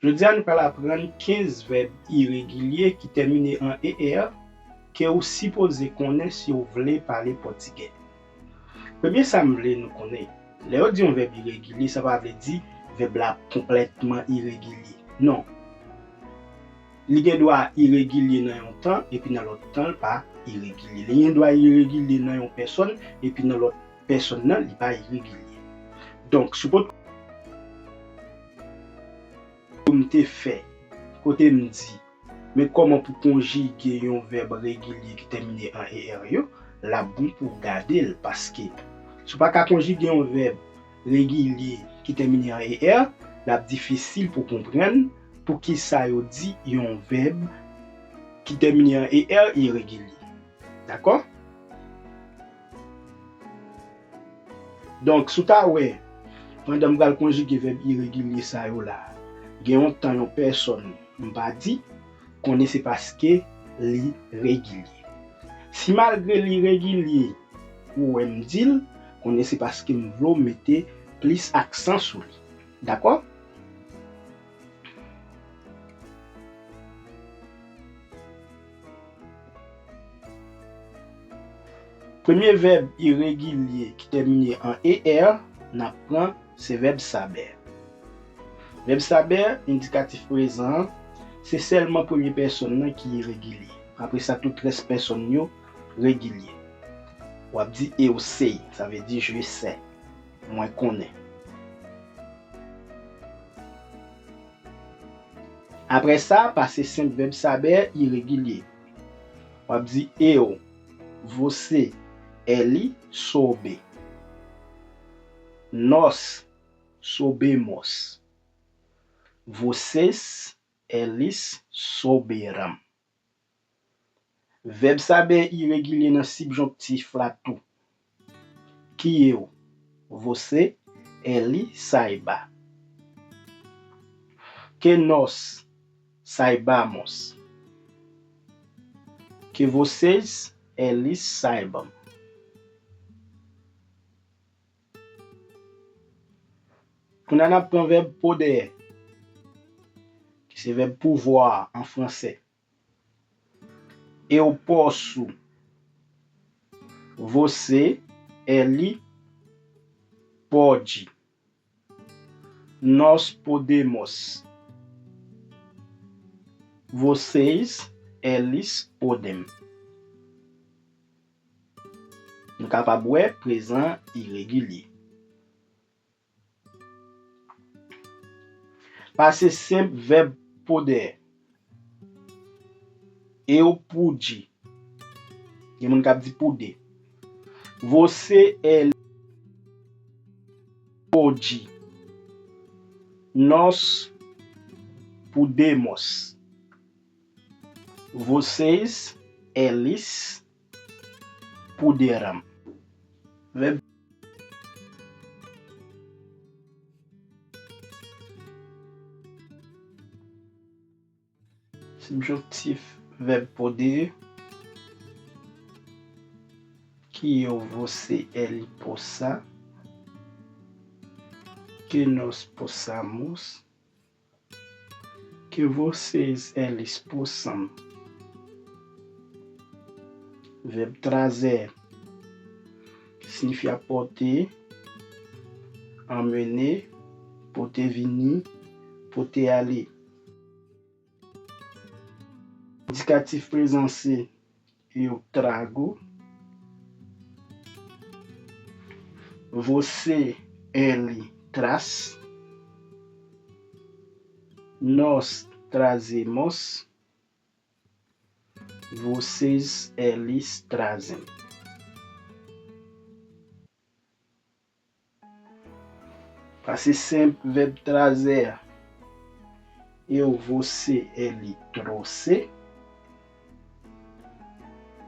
Je dis à nous apprendre 15 verbes irréguliers qui terminent en ER que vous supposez connaître si vous voulez parler portugais. Premier, ça me voulait nous connaître. Là, on dit un verbe irrégulier, ça va dire verbe là complètement irrégulier. Non. Il y a doit irrégulier dans un temps et puis dans l'autre temps pas irrégulier. Il y a doit irrégulier dans une personne et puis dans l'autre personne non, il pas irrégulier. Donc, suppose que me te fait côté me dit mais comment pour conjuguer un verbe régulier qui termine en er la bon pour garder parce que si pas qu'à conjuguer un verbe régulier qui termine en er, la difficile pour comprendre pour qui ça dit un verbe qui termine en er irrégulier. D'accord? Donc, sous ta ouais, pendant que je conjuguer verbe irrégulier ça là, il y a un temps une personne m'a dit qu'on c'est parce que l'irrégulier. Si malgré l'irrégulier ou me dit qu'on c'est parce que me veut mettre plus accent sur lui. D'accord? Premier verbe irrégulier qui termine en er, on apprend c'est verbe saber. Verbe saber, indicatif présent, c'est seulement première personne qui est irrégulier. Après ça, toutes les personnes sont réguliers. On dit et ou sais, ça veut dire je sais, moi connais. Après ça, passer simple verbe saber irrégulier. On dit eu, você, ele, soube. Nós soubemos. Vocês, eles souberam. Verbe saber irrégulier dans subjonctif là tout. Que eu, você, ele, saiba. Que nós saibamos. Que vocês, eles saibam. On a appris un verbe poder, que c'est verbe pouvoir en français. Eu posso, você, ele, pode. Nós podemos. Vocês, eles podem. No capable présent irrégulier. Passé simple verbe poder. Eu pude. E mon cap di pude. Você ele pode. Nós podemos. Vocês eles poderão. Verbe subjonctif verbe poder. Que eu, você, ele possa. Que nós possamos. Que vocês, eles possam. Verbe trazer, que signifie apporter, emmener, porter venir, porter aller. Indicatif présent c'est eu trago. Você, ele traz. Nós trazemos. Vocês, eles trazem. Passé simple, verbe trazer. Eu, você, ele trouxe.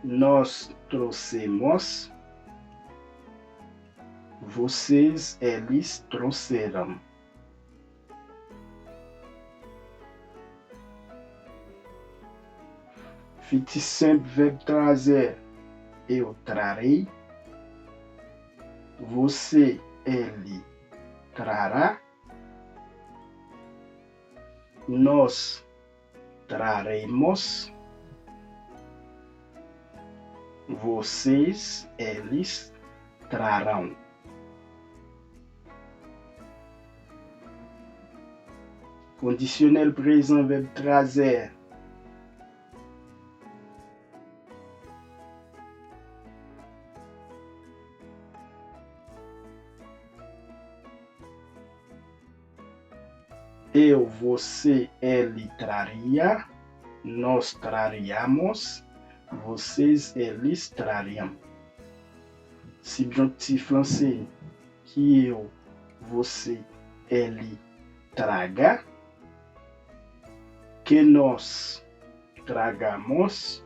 Nós trouxemos. Vocês, eles trouxeram. Fictif simple, verbe trazer. Eu trarei. Você, ele trará. nós traremos, vocês, eles trarão. Conditionnel présent, verbe trazer. Eu, você, ele traria, nós traríamos, vocês, eles trariam. Subjuntif français, que eu, você, ele traga, que nós tragamos,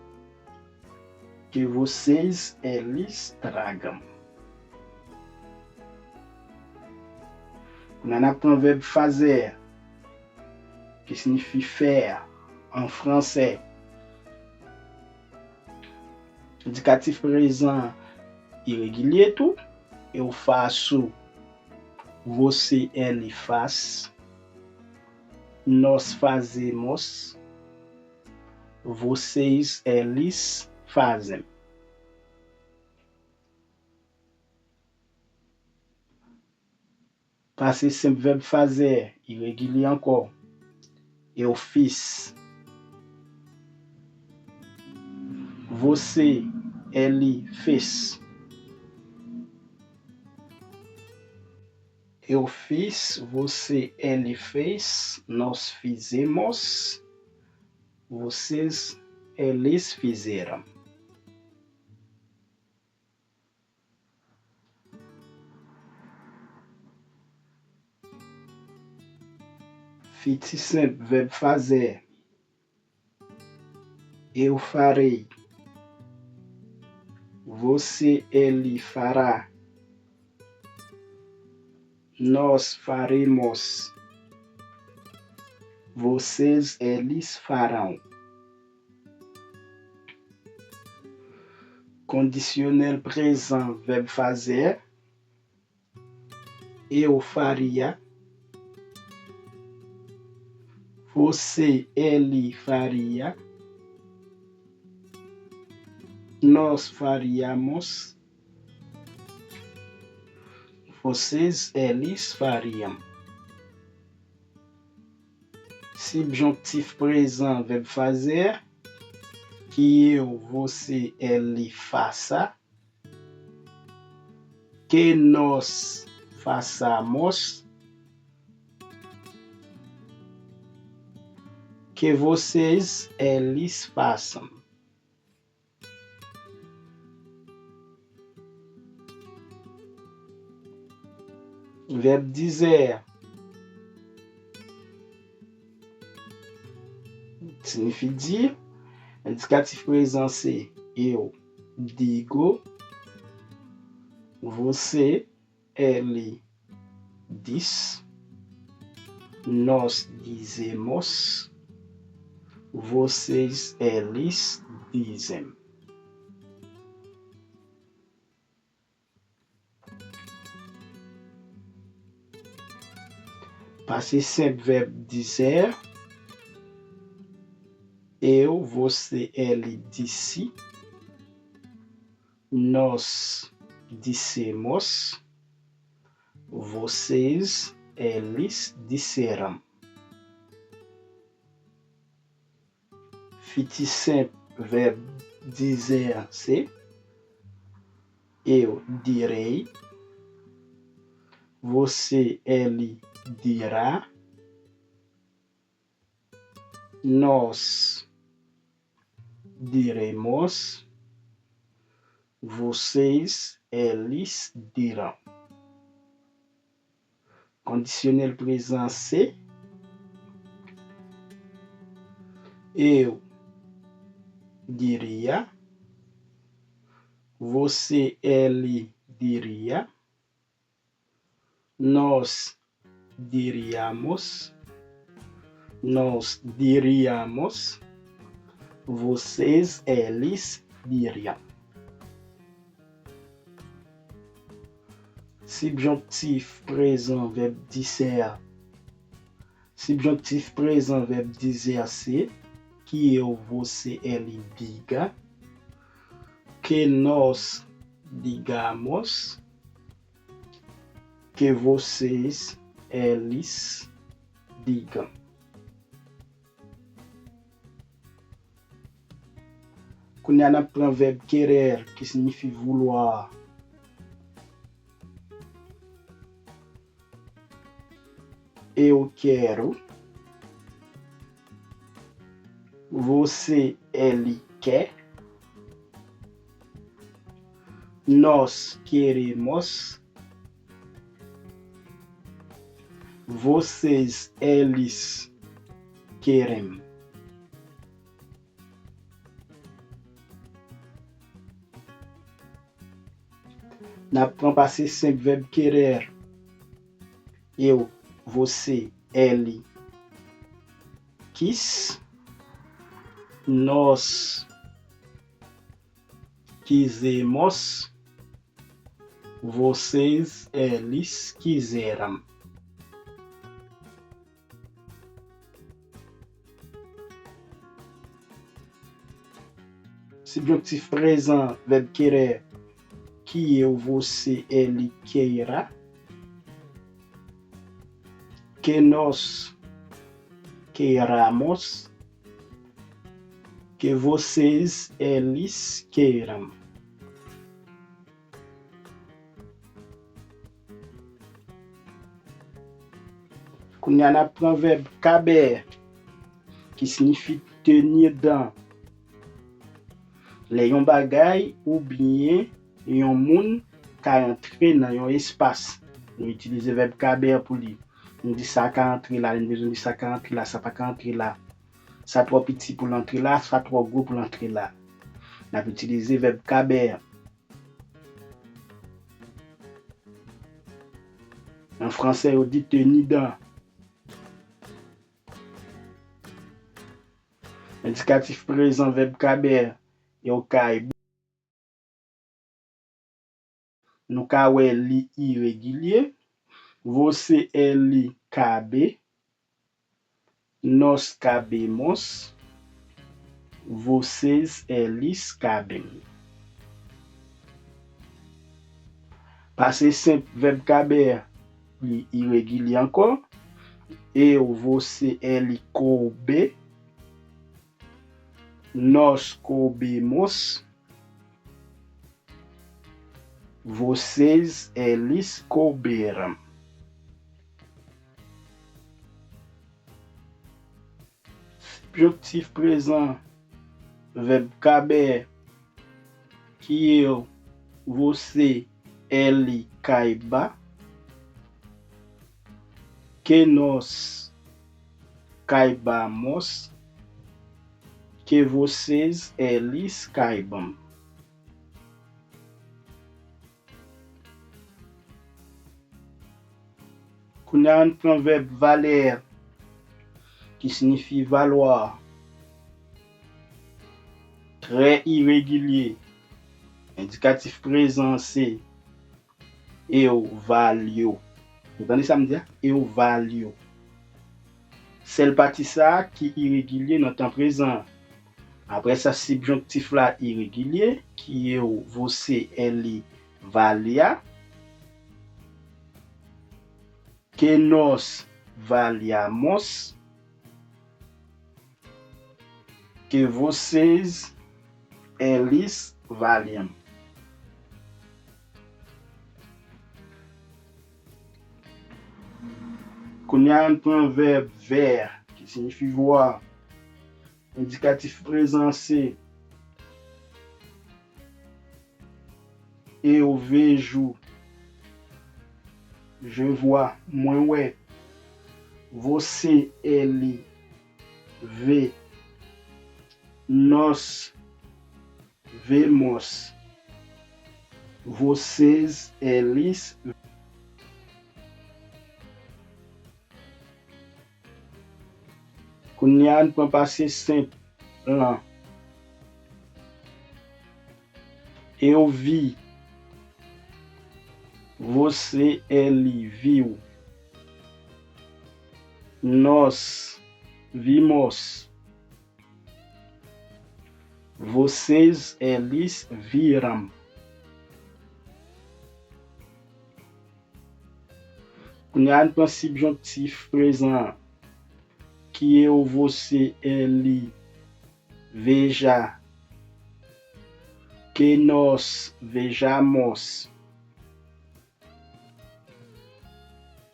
que vocês, eles tragam. On apprend o verbe fazer, que signifie faire en français. Indicatif présent irrégulier tout. Eu faço, você, ele faz. Nós fazemos, vocês, eles fazem. Passé simple, verbe fazer, irrégulier encore. Eu fiz. Você, ele fez. Eu fiz, você, ele fez, nós fizemos, vocês, eles fizeram. Fictício simple, verbe fazer. Eu farei. Você, ele fará. Nós faremos. Vocês, eles farão. Conditionnel présent, verbe fazer. Eu faria. Você, ele faria. Nós faríamos. Vocês, eles fariam. Subjuntif présent, verbe fazer. Que eu, você, ele faça. Que nós façamos. Que vocês, eles façam. Verbe dizer. Signifie dire. Indicatif présent, c'est eu digo. Você, ele diz. Nós dizemos. Vocês, eles dizem. Passé simple, verbe dizer. Eu, você, ele disse. Nós dissemos. Vocês, eles disseram. Fictício simple, verbe dizer, c'est. Eu direi. Você, ele dirá. Nós diremos. Vocês, eles dirão. Conditionnel présent, c'est. Eu diria. Você, ele diria. Nós diríamos. Nós diríamos. Vocês, eles diriam. Subjuntif présent, verbe dizer. Subjonctif présent, verbe dizer se, que eu, você, ele diga. Que nós digamos. Que vocês, eles digam. Quando on apprend o verbe querer, que signifie vouloir. Eu quero. Você, ele quer. Nós queremos. Vocês, eles querem. Na passé simple, verbe querer. Eu, você, ele quis. Nós quisemos. Vocês, eles quiseram. Subjonctif présent, verbe querer. Que eu, você, ele queira. Que nós queiramos. Que vocês, eles queiram. Quando on apprend o verbe caber, que signifie tenir dans. Le yon bagay ou bien yon moun ka entre dans yon espace. On utilise le verbe caber pour lui. On dit ça ka entre là, on dit ça ka entre là, ça pas ka entre là. Ça trop petit pour l'entrer là, ça trop gros pour l'entrer là. On a utilisé le verbe caber. En français, on dit tenir dans. Indicatif présent, verbe caber. Yo kay. Nou ka wè li irrégulier. Você, ele cabe. Nós cabemos. Vocês, eles cabem. Passé simple, verbe caber, irrégulier encore. Eu, você, ele coube. Nós coubemos. Vocês, eles couberam. Subjonctif présent, verbe caber, que eu, você, ele caiba. Que nós caibamos. Que vocês, eles caibam. Quando on prend o verbe valer, qui signifie valoir, très irrégulier, indicatif présent c'est eu valio. Vous entendez ça me dire? Eu valio. C'est le parti ça qui est irrégulier dans le temps présent. Après ça, subjonctif là irrégulier, qui est você, ele, valia. Que nós valiamos. Que vocês, eles valiam. Quando on prend o verbe ver, qui signifie voir, indicatif présent c'est eu vejo, je vois, moi ouais. Você, ele, vê. Nós vemos. Vocês, eles. Quando on prend passé simple là. Eu vi. Você, ele viu. nós vimos, vocês, eles viram. Quando há um subjuntivo present, que eu, você, ele, veja, que nós vejamos,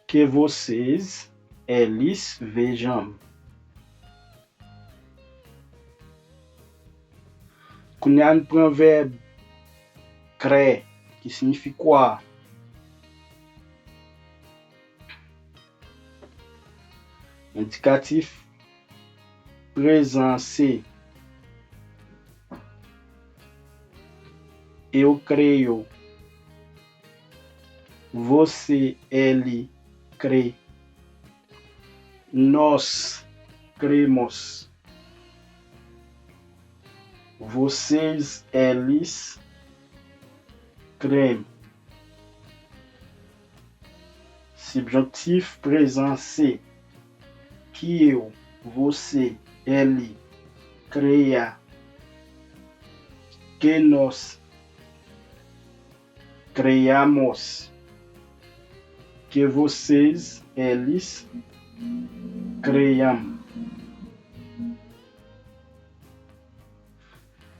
que vocês, eles vejam. Quando há um provérbio crê, que significa quoi? Indicatif présent c'est eu creio, você, ele, crê, nós cremos, vocês, eles creem. Subjuntivo présent c'est que eu, você, ele, creia, que nós creiamos, que vocês, eles creiam.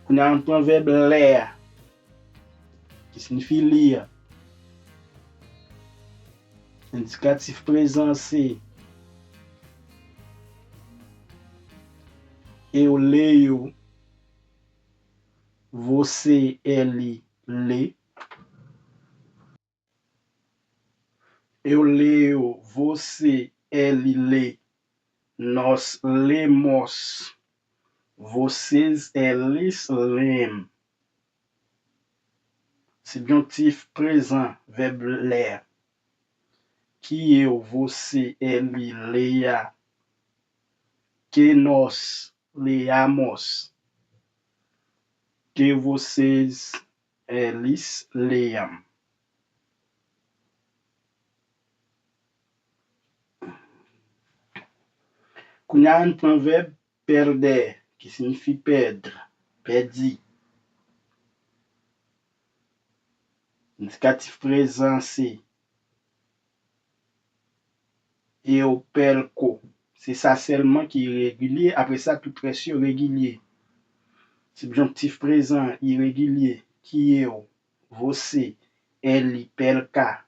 Quando há um provérbio ler, que significa ler, indicatif présent c'est eu leio, você, ele, lê. Eu leio, você, ele, lê. Nós lemos, vocês, eles leem. Subjuntivo présent, verbe ler. Que eu, você, ele, leia. Que nós leamos. Que vocês, eles leiam. Quando há um provérbio perder, que signifie perdre, perdi. Indicatif présent c'est eu perco. C'est ça seulement qui est irrégulier. Après ça, tout précieux régulier. Subjonctif présent irrégulier. Que eu, você, ele, perca.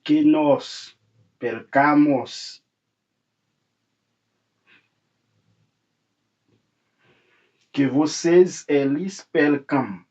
Que nós percamos. Que vocês, eles percam.